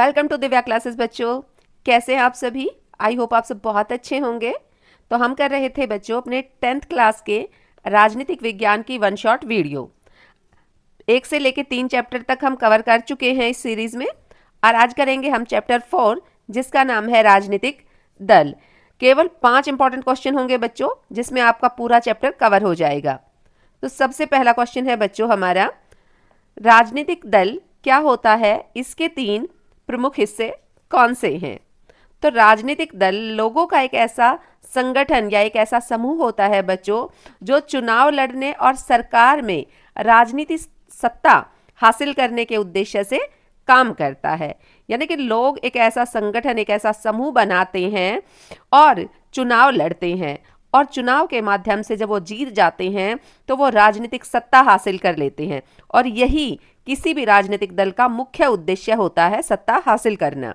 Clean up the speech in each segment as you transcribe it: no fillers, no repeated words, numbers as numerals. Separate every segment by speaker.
Speaker 1: Welcome to Divya classes बच्चों। कैसे हैं आप सभी? आई होप आप सब बहुत अच्छे होंगे। तो हम कर रहे थे बच्चों अपने 10th क्लास के राजनीतिक विज्ञान की वन शॉट वीडियो। 1 से लेके 3 चैप्टर तक हम कवर कर चुके हैं इस सीरीज में, और आज करेंगे हम चैप्टर 4 जिसका नाम है राजनीतिक दल। केवल 5 इंपॉर्टेंट क्वेश्चन होंगे बच्चों, जिसमें आपका पूरा चैप्टर कवर हो जाएगा। तो सबसे पहला क्वेश्चन है बच्चों हमारा, राजनीतिक दल क्या होता है, इसके 3 प्रमुख हिस्से कौन से हैं? तो राजनीतिक दल लोगों का एक ऐसा संगठन या एक ऐसा समूह होता है बच्चों, जो चुनाव लड़ने और सरकार में राजनीति सत्ता हासिल करने के उद्देश्य से काम करता है। यानी कि लोग एक ऐसा संगठन, एक ऐसा समूह बनाते हैं और चुनाव लड़ते हैं, और चुनाव के माध्यम से जब वो जीत जाते हैं तो वो राजनीतिक सत्ता हासिल कर लेते हैं, और यही किसी भी राजनीतिक दल का मुख्य उद्देश्य होता है, सत्ता हासिल करना।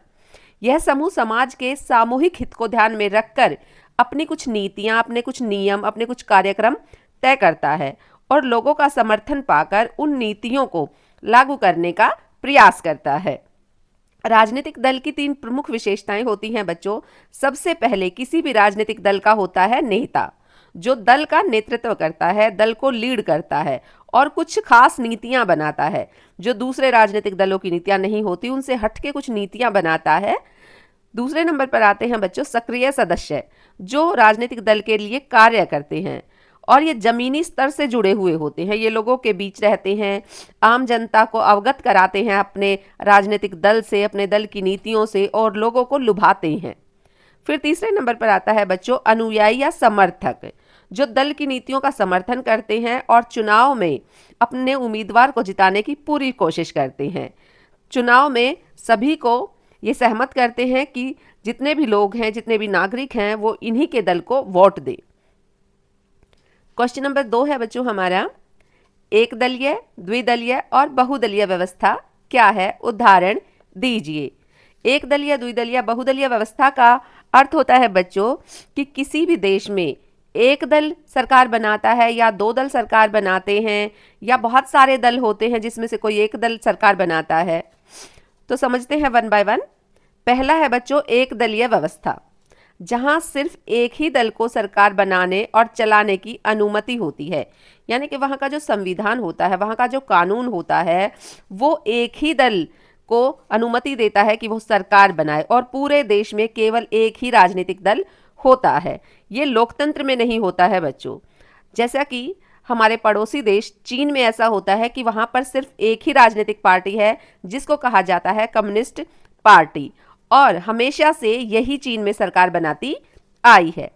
Speaker 1: यह समूह समाज के सामूहिक हित को ध्यान में रखकर अपनी कुछ नीतियां, अपने कुछ नियम, अपने कुछ कार्यक्रम तय करता है और लोगों का समर्थन पाकर उन नीतियों को लागू करने का प्रयास करता है। राजनीतिक दल की 3 प्रमुख विशेषताएं होती हैं बच्चों। सबसे पहले किसी भी राजनीतिक दल का होता है नेता, जो दल का नेतृत्व करता है, दल को लीड करता है और कुछ खास नीतियां बनाता है, जो दूसरे राजनीतिक दलों की नीतियां नहीं होती, उनसे हटके कुछ नीतियां बनाता है। दूसरे नंबर पर आते हैं बच्चों सक्रिय सदस्य, जो राजनीतिक दल के लिए कार्य करते हैं और ये जमीनी स्तर से जुड़े हुए होते हैं। ये लोगों के बीच रहते हैं, आम जनता को अवगत कराते हैं अपने राजनीतिक दल से, अपने दल की नीतियों से, और लोगों को लुभाते हैं। फिर तीसरे नंबर पर आता है बच्चों अनुयायी या समर्थक, जो दल की नीतियों का समर्थन करते हैं और चुनाव में अपने उम्मीदवार को जिताने की पूरी कोशिश करते हैं। चुनाव में सभी को ये सहमत करते हैं कि जितने भी लोग हैं, जितने भी नागरिक हैं, वो इन्हीं के दल को वोट दे। क्वेश्चन नंबर 2 है बच्चों हमारा, एक दलीय, द्विदलीय और बहुदलीय व्यवस्था क्या है? उदाहरण दीजिए। एक दलीय, द्विदलीय, बहुदलीय व्यवस्था का अर्थ होता है बच्चों कि किसी भी देश में एक दल सरकार बनाता है या 2 दल सरकार बनाते हैं, या बहुत सारे दल होते हैं जिसमें से कोई एक दल सरकार बनाता है। तो समझते हैं वन बाय वन। पहला है बच्चों एक दलीय व्यवस्था, जहां सिर्फ एक ही दल को सरकार बनाने और चलाने की अनुमति होती है। यानी कि वहां का जो संविधान होता है, वहां का जो कानून होता है, वो एक ही दल को अनुमति देता है कि वो सरकार बनाए, और पूरे देश में केवल एक ही राजनीतिक दल होता है। ये लोकतंत्र में नहीं होता है बच्चों। जैसा कि हमारे पड़ोसी देश चीन में ऐसा होता है कि वहां पर सिर्फ एक ही राजनीतिक पार्टी है, जिसको कहा जाता है कम्युनिस्ट पार्टी, और हमेशा से यही चीन में सरकार बनाती आई है।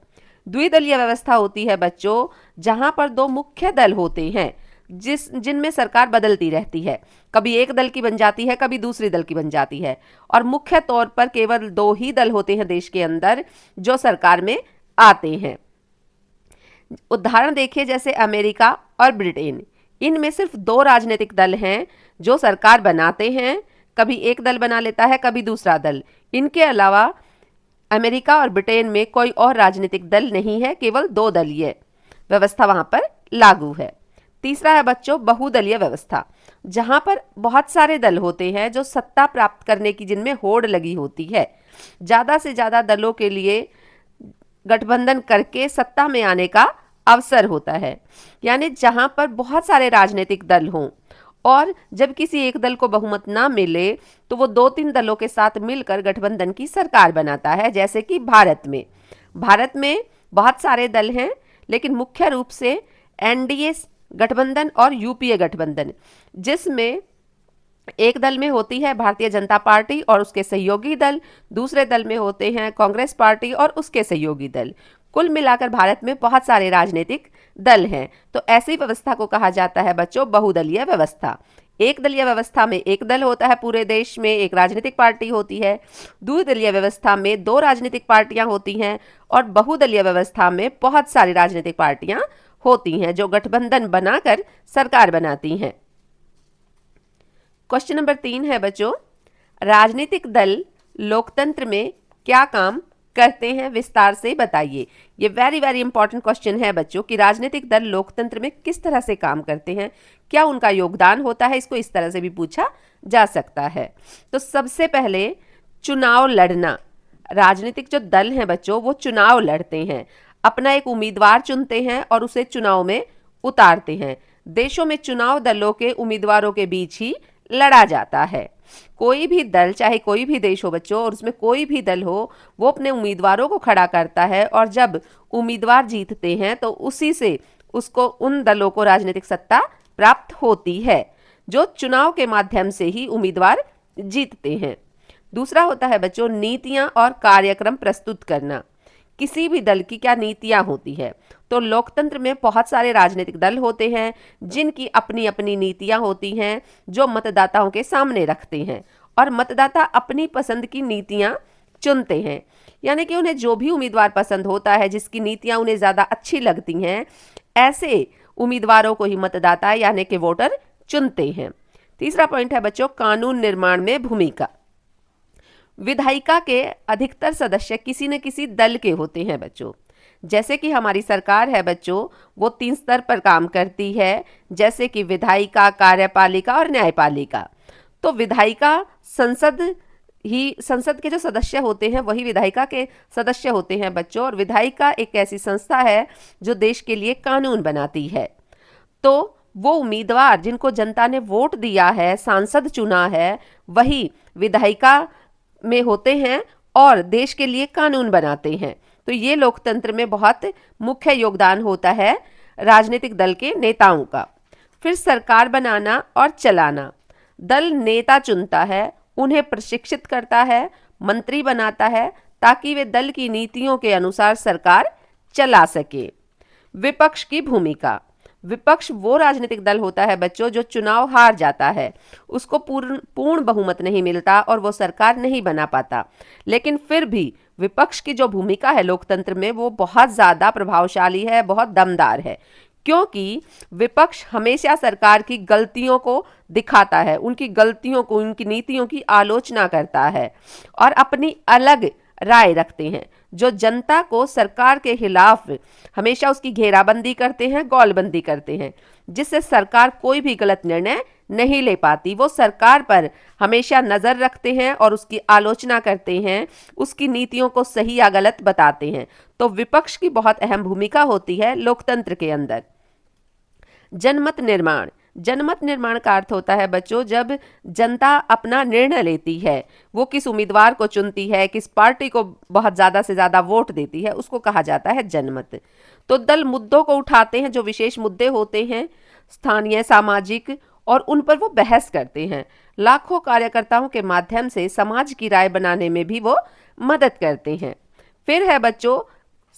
Speaker 1: द्विदलीय व्यवस्था होती है बच्चों, जहां पर 2 मुख्य दल होते हैं, जिनमें सरकार बदलती रहती है। कभी एक दल की बन जाती है, कभी दूसरी दल की बन जाती है, और मुख्य तौर पर केवल 2 ही दल होते हैं देश के अंदर जो सरकार में आते हैं। उदाहरण देखिए, जैसे अमेरिका और ब्रिटेन, इनमें सिर्फ 2 राजनीतिक दल हैं जो सरकार बनाते हैं। कभी एक दल बना लेता है, कभी दूसरा दल। इनके अलावा अमेरिका और ब्रिटेन में कोई और राजनीतिक दल नहीं है, केवल 2 दलीय व्यवस्था वहां पर लागू है। तीसरा है बच्चों बहुदलीय व्यवस्था, जहां पर बहुत सारे दल होते हैं जो सत्ता प्राप्त करने की, जिनमें होड़ लगी होती है। ज्यादा से ज्यादा दलों के लिए गठबंधन करके सत्ता में आने का अवसर होता है। यानी जहां पर बहुत सारे राजनीतिक दल हों, और जब किसी एक दल को बहुमत ना मिले तो वो 2-3 दलों के साथ मिलकर गठबंधन की सरकार बनाता है। जैसे कि भारत में बहुत सारे दल हैं, लेकिन मुख्य रूप से एनडीए गठबंधन और यूपीए गठबंधन, जिसमें एक दल में होती है भारतीय जनता पार्टी और उसके सहयोगी दल, दूसरे दल में होते हैं कांग्रेस पार्टी और उसके सहयोगी दल। कुल मिलाकर भारत में बहुत सारे राजनीतिक दल हैं। तो ऐसी व्यवस्था को कहा जाता है बच्चों बहुदलीय व्यवस्था। एक दलीय व्यवस्था में एक दल होता है, पूरे देश में एक राजनीतिक पार्टी होती है। द्विदलीय व्यवस्था में 2 राजनीतिक पार्टियां होती हैं, और बहुदलीय व्यवस्था में बहुत सारी राजनीतिक पार्टियां होती हैं जो गठबंधन बनाकर सरकार बनाती हैं। क्वेश्चन नंबर 3 है बच्चों, राजनीतिक दल लोकतंत्र में क्या काम करते हैं, विस्तार से बताइए। ये वेरी वेरी इंपॉर्टेंट क्वेश्चन है बच्चों कि राजनीतिक दल लोकतंत्र में किस तरह से काम करते हैं, क्या उनका योगदान होता है, इसको इस तरह से भी पूछा जा सकता है। तो सबसे पहले चुनाव लड़ना। राजनीतिक जो दल हैं बच्चों वो चुनाव लड़ते हैं, अपना एक उम्मीदवार चुनते हैं और उसे चुनाव में उतारते हैं। देशों में चुनाव दलों के उम्मीदवारों के बीच ही लड़ा जाता है। कोई भी दल, चाहे कोई भी देश हो बच्चों, और उसमें कोई भी दल हो, वो अपने उम्मीदवारों को खड़ा करता है और जब उम्मीदवार जीतते हैं तो उसी से उसको, उन दलों को राजनीतिक सत्ता प्राप्त होती है, जो चुनाव के माध्यम से ही उम्मीदवार जीतते हैं। दूसरा होता है बच्चों नीतियां और कार्यक्रम प्रस्तुत करना। किसी भी दल की क्या नीतियां होती है, तो लोकतंत्र में बहुत सारे राजनीतिक दल होते हैं जिनकी अपनी अपनी नीतियां होती हैं जो मतदाताओं के सामने रखते हैं, और मतदाता अपनी पसंद की नीतियां चुनते हैं। यानी कि उन्हें जो भी उम्मीदवार पसंद होता है, जिसकी नीतियां उन्हें ज़्यादा अच्छी लगती हैं, ऐसे उम्मीदवारों को ही मतदाता यानी कि वोटर चुनते हैं। तीसरा पॉइंट है बच्चों कानून निर्माण में भूमिका। विधायिका के अधिकतर सदस्य किसी न किसी दल के होते हैं बच्चों। जैसे कि हमारी सरकार है बच्चों, वो 3 स्तर पर काम करती है, जैसे कि विधायिका, कार्यपालिका और न्यायपालिका। तो विधायिका संसद के जो सदस्य होते हैं वही विधायिका के सदस्य होते हैं बच्चों, और विधायिका एक ऐसी संस्था है जो देश के लिए कानून बनाती है। तो वो उम्मीदवार जिनको जनता ने वोट दिया है, सांसद चुना है, वही विधायिका में होते हैं और देश के लिए कानून बनाते हैं। तो ये लोकतंत्र में बहुत मुख्य योगदान होता है राजनीतिक दल के नेताओं का। फिर सरकार बनाना और चलाना। दल नेता चुनता है, उन्हें प्रशिक्षित करता है, मंत्री बनाता है ताकि वे दल की नीतियों के अनुसार सरकार चला सके। विपक्ष की भूमिका। विपक्ष वो राजनीतिक दल होता है बच्चों जो चुनाव हार जाता है, उसको पूर्ण बहुमत नहीं मिलता और वो सरकार नहीं बना पाता, लेकिन फिर भी विपक्ष की जो भूमिका है लोकतंत्र में वो बहुत ज़्यादा प्रभावशाली है, बहुत दमदार है, क्योंकि विपक्ष हमेशा सरकार की गलतियों को दिखाता है, उनकी गलतियों को, उनकी नीतियों की आलोचना करता है और अपनी अलग राय रखते हैं, जो जनता को सरकार के खिलाफ हमेशा उसकी घेराबंदी करते हैं, गौलबंदी करते हैं, जिससे सरकार कोई भी गलत निर्णय नहीं ले पाती। वो सरकार पर हमेशा नज़र रखते हैं और उसकी आलोचना करते हैं, उसकी नीतियों को सही या गलत बताते हैं। तो विपक्ष की बहुत अहम भूमिका होती है लोकतंत्र के अंदर। जनमत निर्माण। जनमत निर्माण का अर्थ होता है बच्चों जब जनता अपना निर्णय लेती है, वो किस उम्मीदवार को चुनती है, किस पार्टी को बहुत ज़्यादा से ज़्यादा वोट देती है, उसको कहा जाता है जनमत। तो दल मुद्दों को उठाते हैं, जो विशेष मुद्दे होते हैं स्थानीय, सामाजिक, और उन पर वो बहस करते हैं। लाखों कार्यकर्ताओं के माध्यम से समाज की राय बनाने में भी वो मदद करते हैं। फिर है बच्चों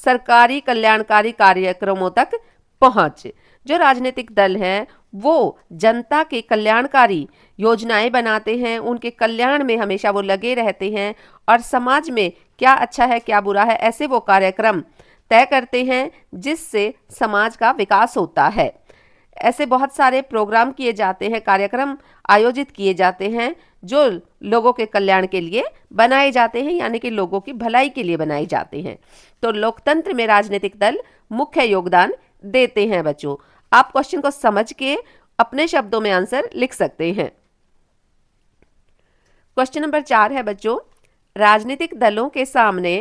Speaker 1: सरकारी कल्याणकारी कार्यक्रमों तक पहुंच। जो राजनीतिक दल हैं वो जनता के कल्याणकारी योजनाएं बनाते हैं, उनके कल्याण में हमेशा वो लगे रहते हैं और समाज में क्या अच्छा है क्या बुरा है ऐसे वो कार्यक्रम तय करते हैं जिससे समाज का विकास होता है। ऐसे बहुत सारे प्रोग्राम किए जाते हैं, कार्यक्रम आयोजित किए जाते हैं जो लोगों के कल्याण के लिए बनाए जाते हैं, यानी कि लोगों की भलाई के लिए बनाए जाते हैं। तो लोकतंत्र में राजनीतिक दल मुख्य योगदान देते हैं बच्चों। आप क्वेश्चन को समझ के अपने शब्दों में आंसर लिख सकते हैं। क्वेश्चन नंबर 4 है बच्चों राजनीतिक दलों के सामने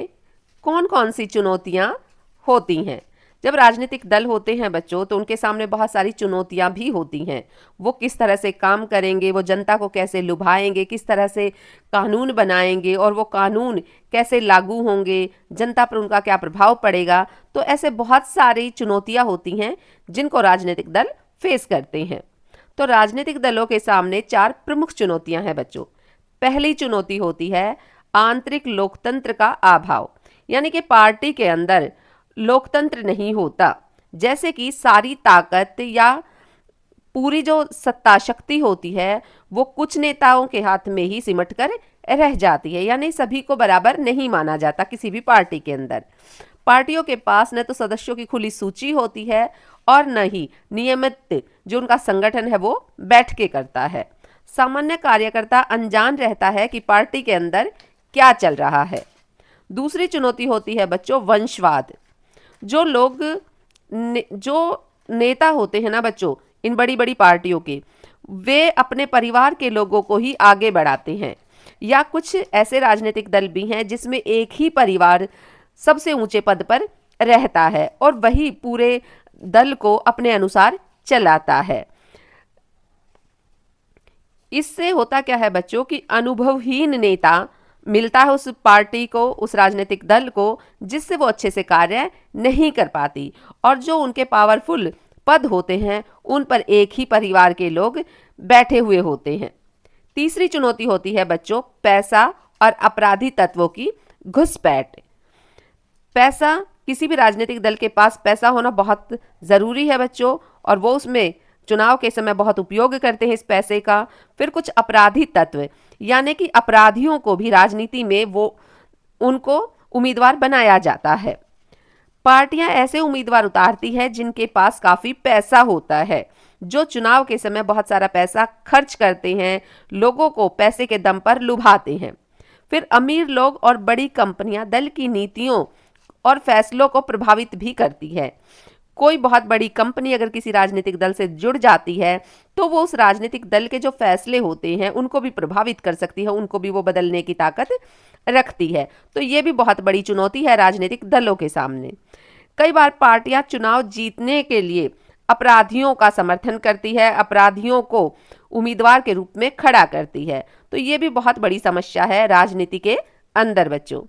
Speaker 1: कौन कौन सी चुनौतियां होती हैं। जब राजनीतिक दल होते हैं बच्चों तो उनके सामने बहुत सारी चुनौतियां भी होती हैं। वो किस तरह से काम करेंगे, वो जनता को कैसे लुभाएंगे, किस तरह से कानून बनाएंगे और वो कानून कैसे लागू होंगे, जनता पर उनका क्या प्रभाव पड़ेगा। तो ऐसे बहुत सारी चुनौतियां होती हैं जिनको राजनीतिक दल फेस करते हैं। तो राजनीतिक दलों के सामने 4 प्रमुख चुनौतियां हैं बच्चों। पहली चुनौती होती है आंतरिक लोकतंत्र का अभाव, यानी कि पार्टी के अंदर लोकतंत्र नहीं होता, जैसे कि सारी ताकत या पूरी जो सत्ता शक्ति होती है वो कुछ नेताओं के हाथ में ही सिमट कर रह जाती है, यानी सभी को बराबर नहीं माना जाता किसी भी पार्टी के अंदर। पार्टियों के पास न तो सदस्यों की खुली सूची होती है और न ही नियमित जो उनका संगठन है वो बैठ के करता है। सामान्य कार्यकर्ता अनजान रहता है कि पार्टी के अंदर क्या चल रहा है। दूसरी चुनौती होती है बच्चों वंशवाद। जो लोग जो नेता होते हैं ना बच्चों इन बड़ी बड़ी पार्टियों के, वे अपने परिवार के लोगों को ही आगे बढ़ाते हैं, या कुछ ऐसे राजनीतिक दल भी हैं जिसमें एक ही परिवार सबसे ऊंचे पद पर रहता है और वही पूरे दल को अपने अनुसार चलाता है। इससे होता क्या है बच्चों कि अनुभवहीन नेता मिलता है उस पार्टी को, उस राजनीतिक दल को, जिससे वो अच्छे से कार्य नहीं कर पाती, और जो उनके पावरफुल पद होते हैं उन पर एक ही परिवार के लोग बैठे हुए होते हैं। तीसरी चुनौती होती है बच्चों पैसा और अपराधी तत्वों की घुसपैठ। पैसा, किसी भी राजनीतिक दल के पास पैसा होना बहुत ज़रूरी है बच्चों, और वो उसमें चुनाव के समय बहुत उपयोग करते हैं इस पैसे का। फिर कुछ अपराधी तत्व, यानी कि अपराधियों को भी राजनीति में वो उनको उम्मीदवार बनाया जाता है। पार्टियां ऐसे उम्मीदवार उतारती है जिनके पास काफ़ी पैसा होता है, जो चुनाव के समय बहुत सारा पैसा खर्च करते हैं, लोगों को पैसे के दम पर लुभाते हैं। फिर अमीर लोग और बड़ी कंपनियां दल की नीतियों और फैसलों को प्रभावित भी करती है। कोई बहुत बड़ी कंपनी अगर किसी राजनीतिक दल से जुड़ जाती है तो वो उस राजनीतिक दल के जो फैसले होते हैं उनको भी प्रभावित कर सकती है, उनको भी वो बदलने की ताकत रखती है। तो ये भी बहुत बड़ी चुनौती है राजनीतिक दलों के सामने। कई बार पार्टियां चुनाव जीतने के लिए अपराधियों का समर्थन करती है, अपराधियों को उम्मीदवार के रूप में खड़ा करती है। तो ये भी बहुत बड़ी समस्या है राजनीति के अंदर बच्चों।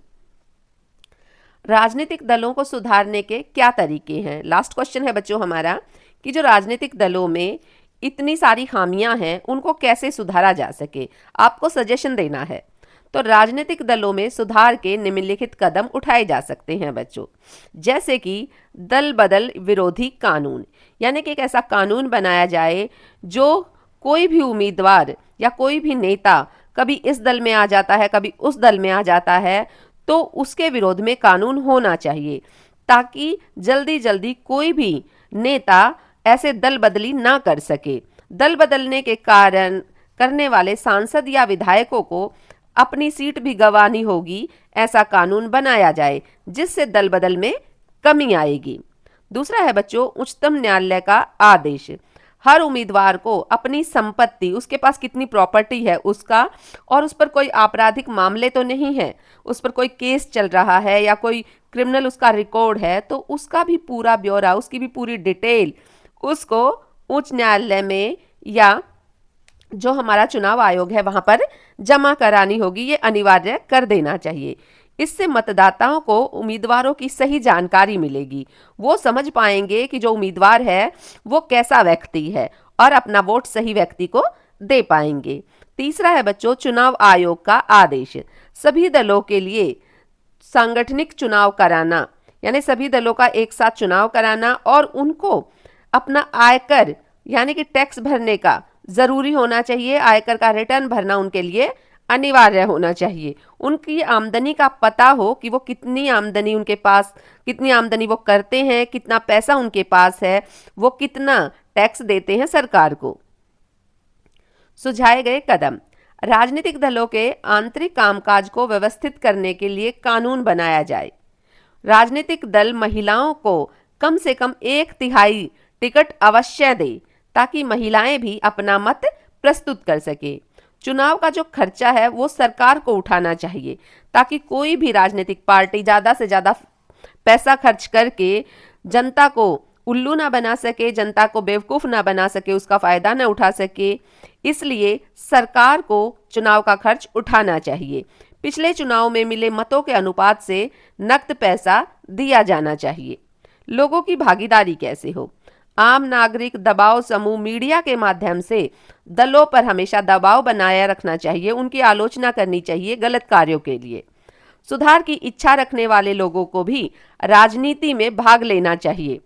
Speaker 1: राजनीतिक दलों को सुधारने के क्या तरीके हैं? लास्ट क्वेश्चन है बच्चों हमारा कि जो राजनीतिक दलों में इतनी सारी खामियां हैं उनको कैसे सुधारा जा सके, आपको सजेशन देना है। तो राजनीतिक दलों में सुधार के निम्नलिखित कदम उठाए जा सकते हैं बच्चों, जैसे कि दल बदल विरोधी कानून, यानी कि एक ऐसा कानून बनाया जाए जो कोई भी उम्मीदवार या कोई भी नेता कभी इस दल में आ जाता है, कभी उस दल में आ जाता है, तो उसके विरोध में कानून होना चाहिए, ताकि जल्दी जल्दी कोई भी नेता ऐसे दल बदली ना कर सके। दल बदलने के कारण करने वाले सांसद या विधायकों को अपनी सीट भी गंवानी होगी, ऐसा कानून बनाया जाए जिससे दल बदल में कमी आएगी। दूसरा है बच्चों उच्चतम न्यायालय का आदेश। हर उम्मीदवार को अपनी संपत्ति, उसके पास कितनी प्रॉपर्टी है उसका, और उस पर कोई आपराधिक मामले तो नहीं है, उस पर कोई केस चल रहा है या कोई क्रिमिनल उसका रिकॉर्ड है, तो उसका भी पूरा ब्यौरा, उसकी भी पूरी डिटेल उसको उच्च न्यायालय में या जो हमारा चुनाव आयोग है वहां पर जमा करानी होगी। ये अनिवार्य कर देना चाहिए। इससे मतदाताओं को उम्मीदवारों की सही जानकारी मिलेगी, वो समझ पाएंगे कि जो उम्मीदवार है वो कैसा व्यक्ति है और अपना वोट सही व्यक्ति को दे पाएंगे। तीसरा है बच्चों चुनाव आयोग का आदेश। सभी दलों के लिए सांगठनिक चुनाव कराना, यानी सभी दलों का एक साथ चुनाव कराना, और उनको अपना आयकर यानी कि टैक्स भरने का जरूरी होना चाहिए। आयकर का रिटर्न भरना उनके लिए अनिवार्य होना चाहिए। उनकी आमदनी का पता हो कि वो कितनी आमदनी उनके पास, कितनी आमदनी वो करते हैं, कितना पैसा उनके पास है, वो कितना टैक्स देते हैं सरकार को। सुझाए गए कदम, राजनीतिक दलों के आंतरिक कामकाज को व्यवस्थित करने के लिए कानून बनाया जाए। राजनीतिक दल महिलाओं को कम से कम 1/3 टिकट अवश्य दे, ताकि महिलाएं भी अपना मत प्रस्तुत कर सके। चुनाव का जो खर्चा है वो सरकार को उठाना चाहिए, ताकि कोई भी राजनीतिक पार्टी ज़्यादा से ज़्यादा पैसा खर्च करके जनता को उल्लू ना बना सके, जनता को बेवकूफ़ ना बना सके, उसका फ़ायदा ना उठा सके। इसलिए सरकार को चुनाव का खर्च उठाना चाहिए। पिछले चुनाव में मिले मतों के अनुपात से नकद पैसा दिया जाना चाहिए। लोगों की भागीदारी कैसे हो, आम नागरिक, दबाव समूह, मीडिया के माध्यम से दलों पर हमेशा दबाव बनाए रखना चाहिए, उनकी आलोचना करनी चाहिए गलत कार्यों के लिए। सुधार की इच्छा रखने वाले लोगों को भी राजनीति में भाग लेना चाहिए,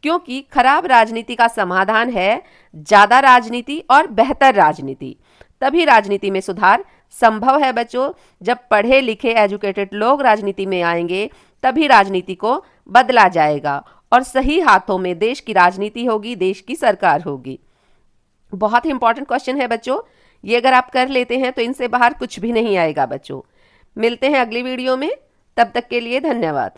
Speaker 1: क्योंकि खराब राजनीति का समाधान है ज़्यादा राजनीति और बेहतर राजनीति। तभी राजनीति में सुधार संभव है बच्चों। जब पढ़े लिखे एजुकेटेड लोग राजनीति में आएंगे तभी राजनीति को बदला जाएगा और सही हाथों में देश की राजनीति होगी, देश की सरकार होगी। बहुत ही इंपॉर्टेंट क्वेश्चन है बच्चों, ये अगर आप कर लेते हैं तो इनसे बाहर कुछ भी नहीं आएगा बच्चों। मिलते हैं अगली वीडियो में, तब तक के लिए धन्यवाद।